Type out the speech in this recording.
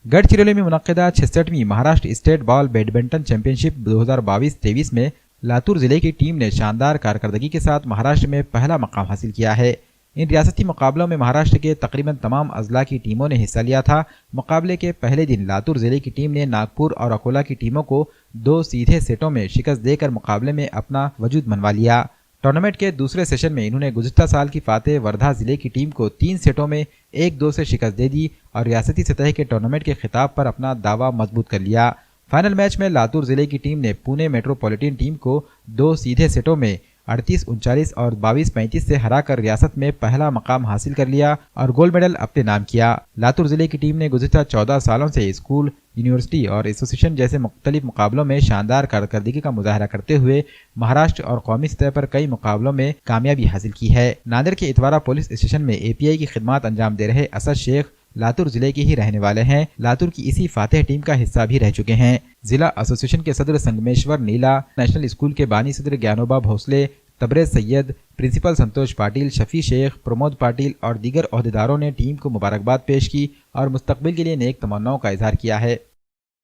गढ़चिरौली में मुनक्किदा 66वीं Maharashtra state ball badminton championship 2022-23 में लातूर जिले की टीम ने शानदार कारकर्दगी के साथ महाराष्ट्र में पहला मकाम हासिल किया है। इन रियासती मुकाबलों में महाराष्ट्र के तकरीबन तमाम अजला की टीमों ने हिस्सा लिया था। मुकाबले के पहले दिन लातूर जिले की टीम ने नागपुर और अकोला की टीमों को 2 सीधे सेटों में शिकस्त देकर मुकाबले में अपना वजूद मनवा लिया। टूर्नामेंट के दूसरे सेशन में इन्होंने गुज़िश्ता साल की फातेह वर्धा जिले की टीम को 3 सेटों में 1-2 से शिकस्त दे दी और रियासती सतह के टूर्नामेंट के खिताब पर अपना दावा मजबूत कर लिया। फाइनल मैच में लातूर जिले की टीम ने पुणे मेट्रोपॉलिटन टीम को 2 सीधे सेटों में 38-39 और 22-35 से हराकर रियासत में पहला मकाम हासिल कर लिया और गोल्ड मेडल अपने नाम किया। लातूर जिले की टीम ने गुज़िश्ता 14 सालों से स्कूल, यूनिवर्सिटी और एसोसिएशन जैसे मुख्तलिफ मुकाबलों में शानदार कारकर्दगी का मुजाहरा करते हुए महाराष्ट्र और कौमी सतह पर कई मुकाबलों में कामयाबी हासिल की है। नांदेड़ के इतवारा पुलिस स्टेशन में एपीआई की खिदमत अंजाम दे रहे असद शेख लातूर जिले के ही रहने वाले हैं। लातूर की इसी फातेह टीम का हिस्सा भी रह चुके हैं। जिला एसोसिएशन के सदर संगमेश्वर नीला, नेशनल स्कूल के बानी सदर ज्ञानोबा भोसले, तबरेज सैयद, प्रिंसिपल संतोष पाटिल, शफी शेख, प्रमोद पाटिल और दीगर ओहदेदारों ने टीम को मुबारकबाद पेश की और मुस्तकबिल के लिए नेक तमन्नाओं का इजहार किया है।